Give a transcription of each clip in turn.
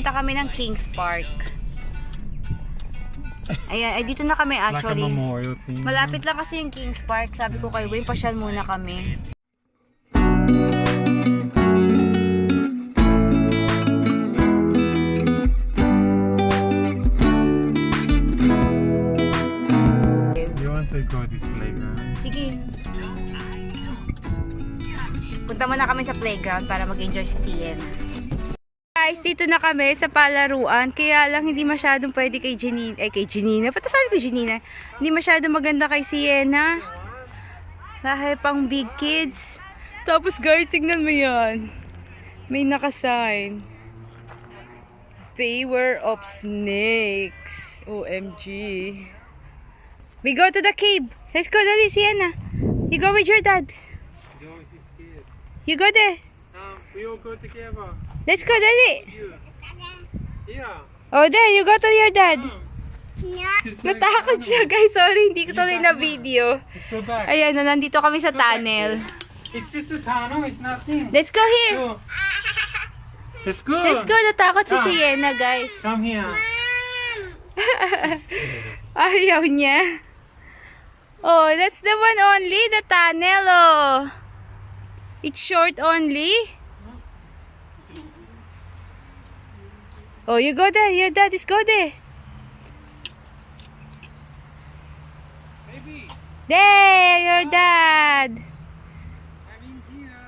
pupunta kami ng Kings Park. Ayan, ay dito na kami actually. Like a memorial thing. Malapit lang kasi yung Kings Park. Sabi ko kay Wayne, pasyal muna kami. You want to go to this playground? Sige. Punta muna kami sa playground para mag-enjoy si Sienna. Guys, dito na kami sa palaruan. Kaya lang hindi masyadong pwede kay Janina. Kay Janina. Pati sabi ko Janina. Hindi masyadong maganda kay Sienna. Dahil pang big kids. Tapos guys, tignan mo yan. May nakasign. Beware of snakes. OMG. We go to the cave. Let's go, dali, Sienna. You go with your dad. No, she's scared. You go there. We all go together. Let's go, dali. Yeah. Oh, there. You go to your dad. She's like, Natakot siya, guys. Sorry, hindi ko tuloy na video. let's go back. Ayan, nandito kami sa tunnel. It's just a tunnel. It's nothing. Let's go here. Go. Let's go. Let's go. Natakot si Sienna, guys. Come here. Ayaw niya. Oh, that's the one only. The tunnel, oh. It's short only. Oh, you go there. Your dad is go there. Baby, There, your dad. I'm in here.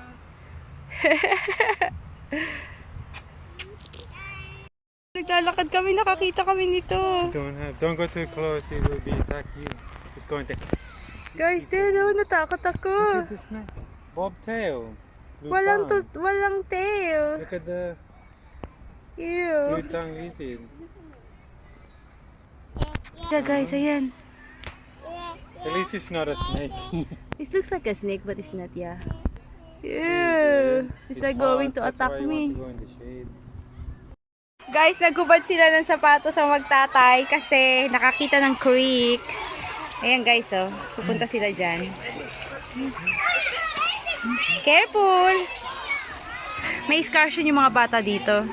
Naglalakad kami, nakakita kami nito. Don't go too close. It will be attack you. It's going to. Guys, pero natakot Look ako. at this snake. Bobtail. Blue Walang tongue. walang tail. Look at the Ew. blue tongue lizard. Yeah, guys, ayan. At least it's not a snake. This looks like a snake, but it's not, yeah. Ew. It's like going to That's attack why you want me. to go in the shade. Guys, nagubad sila ng sapatos sa magtatay kasi nakakita ng creek. Ayan guys, oh. Pupunta sila dyan. Careful! May excursion yung mga bata dito.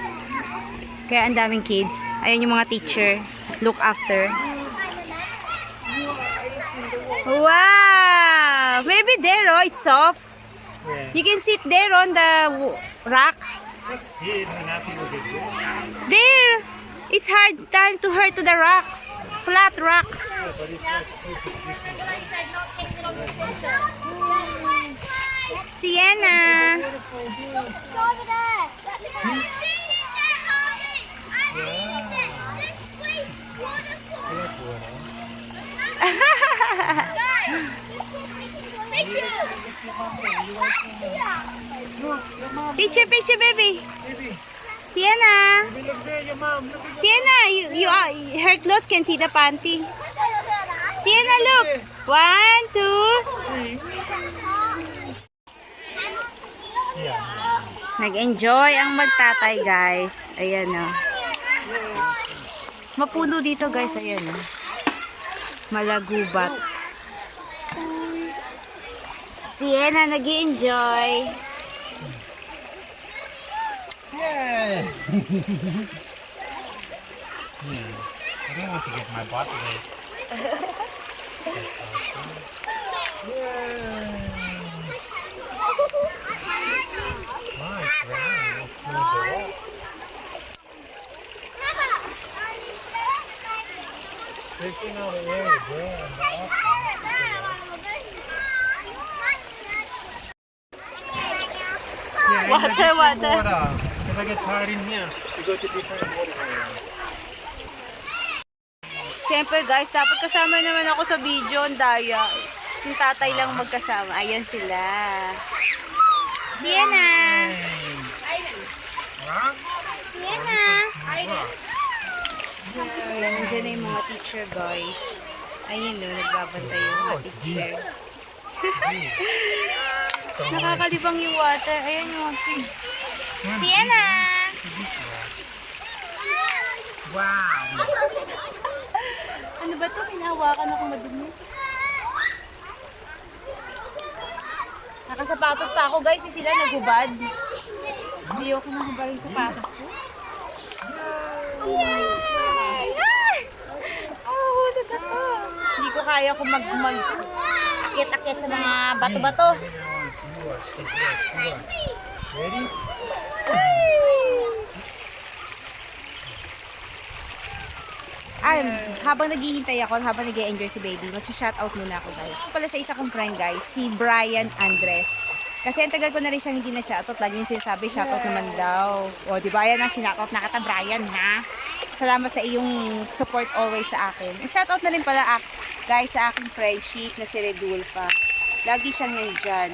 Kaya ang daming kids. Ayan yung mga teacher. Look after. Wow! Maybe there, oh. It's soft. Yeah. You can sit there on the rock. Let's see it when people get good. There! It's hard time to hurt to the rocks. Flat rocks. Sienna! Picture, picture, baby. Sienna! Look there, your mom. Look at Sienna, her clothes can see the panty. Sienna, look. 1, 2. Nag-enjoy ang magtatay, guys. Ayan, oh. Mapuno dito, guys. Ayan, oh. Malagubat. Sienna, nag-enjoy. Yeah. I don't want to get my butt wet. Nice, right? Taking out the air there and the Water, water. If I get tired in here, we go to different water areas. Siyempre guys, dapat kasama naman ako sa video. Ang daya. Yung tatay lang magkasama. Ayan sila. Sienna! Sienna! Ayan, dyan na yung mga teacher guys. Ayun no, nagbabantay yung mga teacher. Nakakalibang yung water. Ayan yung mga kids. Sienna! Wow! Ano ba to? Hinahawakan ako madumi. Nakasapatos pa ako guys. Sila nagubad. Ayoko nang hubarin sapatos ko. Yay! Ay! Oh, hulog ako. Hindi ko kaya kung akit-akit sa mga bato-bato. Ready? Ay, habang naghihintay ako, habang nag-enjoy si baby, mag-shoutout muna ako guys. Pala sa isa kong friend guys, si Brian Andres. Kasi ang tagal ko na rin siyang hindi na shoutout. Lagi yung sinasabi, shoutout naman daw. O, di ba yan ang sinoutout na kita, Brian, ha? Salamat sa iyong support always sa akin. And shoutout na rin pala guys sa aking friendship na si Redulfa. Lagi siyang nandyan.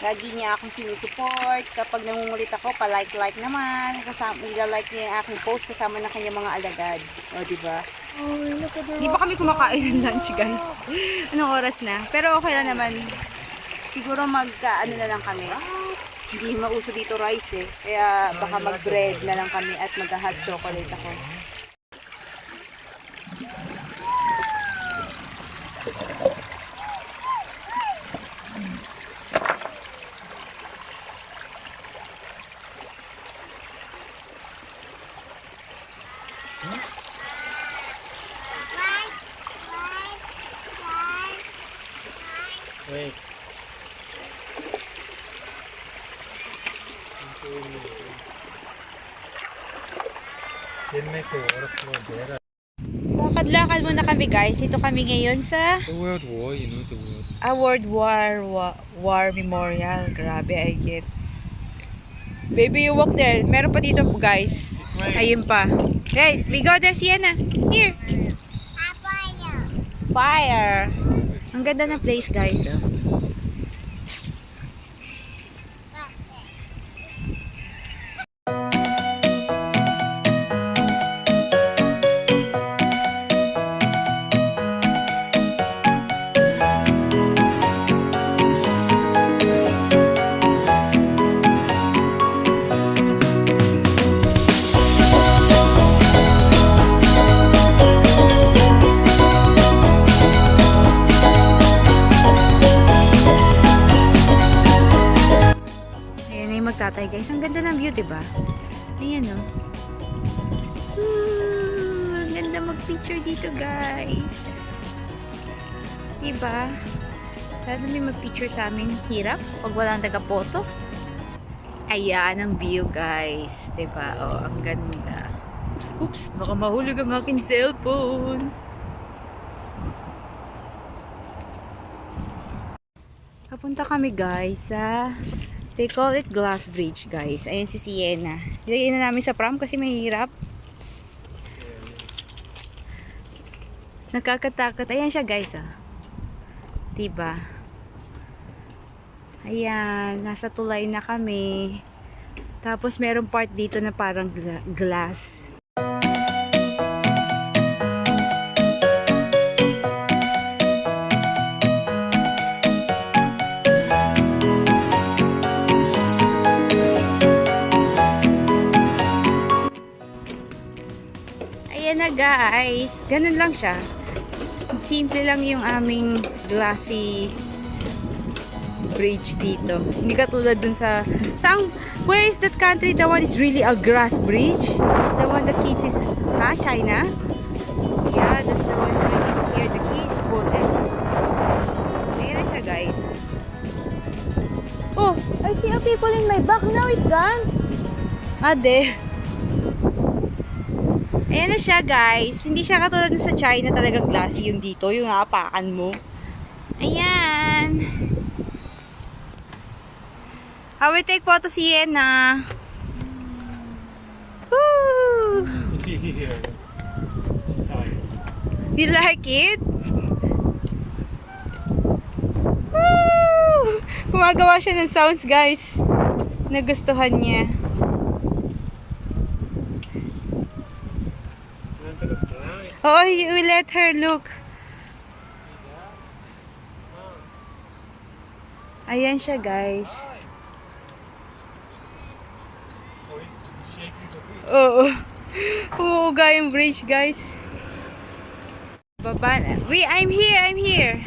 Lagi niya akong sinusuport. Kapag nangungulit ako, pa-like naman. Kasama, nila-like niya yung aking post kasama ng kanyang mga alagad. O, diba? Di pa kami kumakain ng lunch, guys. Anong oras na? Pero okay lang naman. Siguro ano na lang kami. Hindi mauso dito rice eh. Kaya baka mag-bread na lang kami at mag-hot chocolate ako. Wait. Didn't make the water flow better. Lakad-lakad muna kami guys. Ito kami ngayon sa The World War, you know the World. World War Memorial. Grabe, I get. Baby, you walk there. Meron pa dito guys. This way. Ayun pa. Hey, we go there, Sienna. Here. Fire. Ang ganda ng place guys. Oh. Magtatay guys. Ang ganda ng view, 'di ba? Ayan oh. Ang ganda mag-picture dito, guys. 'Di ba? Sana may mag-picture sa amin. Hirap pag walang taga-photo. Ayan ang view, guys. 'Di ba? Oh, ang ganda. Oops, baka mahulog ang aking cellphone. Papunta kami, guys, sa they call it glass bridge, guys. Ayan si Sienna. Ilagay na namin sa pram kasi mahirap. Nakakatakot. Ayan siya, guys. Ah. Diba? Ayan. Nasa tulay na kami. Tapos merong part dito na parang glass. Ayan na guys, ganun lang siya. Simple lang yung aming glassy bridge dito. Hindi katulad dun where is that country? The one is really a grass bridge. The one the kids is, China? Yeah, that's the one that's really scared the kids. Ayan na siya guys. Oh, I see a people in my back. Now it's gone. There. Ayan na siya guys. Hindi siya katulad sa China talagang glassy yung dito. Yung apakan mo. Ayan. How we take photo, Sienna? Woo! You like it? Woo! Gumagawa siya ng sounds guys. Nagustuhan niya. Oh, you will let her look. Ayan siya, guys. Oo. Umuuga yung bridge, guys. Baba. I'm here.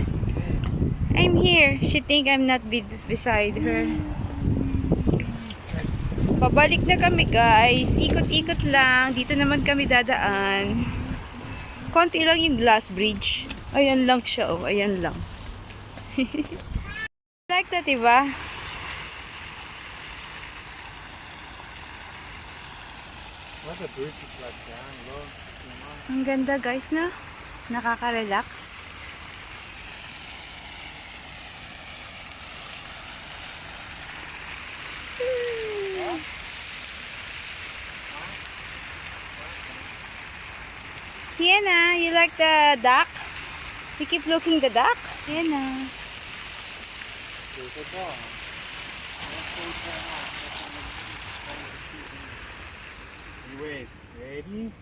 She think I'm not beside her. Baba Balik na kami guys. Ikot-ikot lang. Dito naman kami dadaan. Konti lang yung glass bridge. Ayan lang siya. Oh, ayan lang. Like that, diba? What a beautiful ocean, look. Ang ganda guys, no? Nakaka-relax. Sienna, you like the duck? You keep looking the duck? Sienna. You wait. Ready?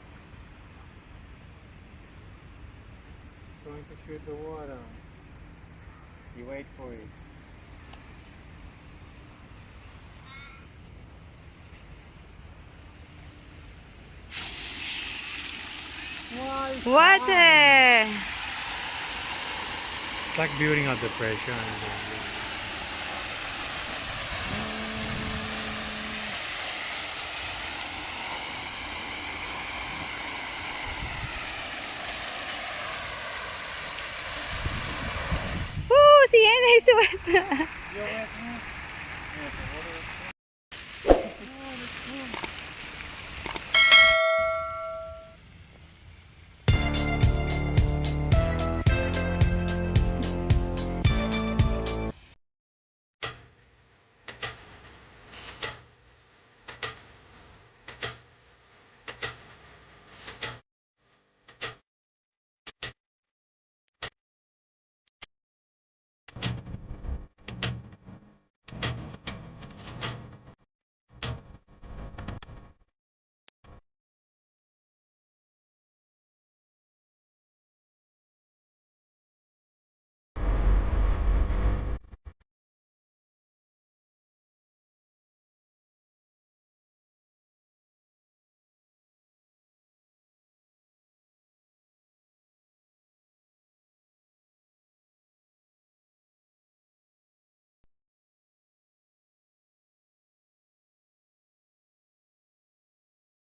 It's going to shoot the water. You wait for it. Water! It's like building up the pressure. Woo! Sienna is wet.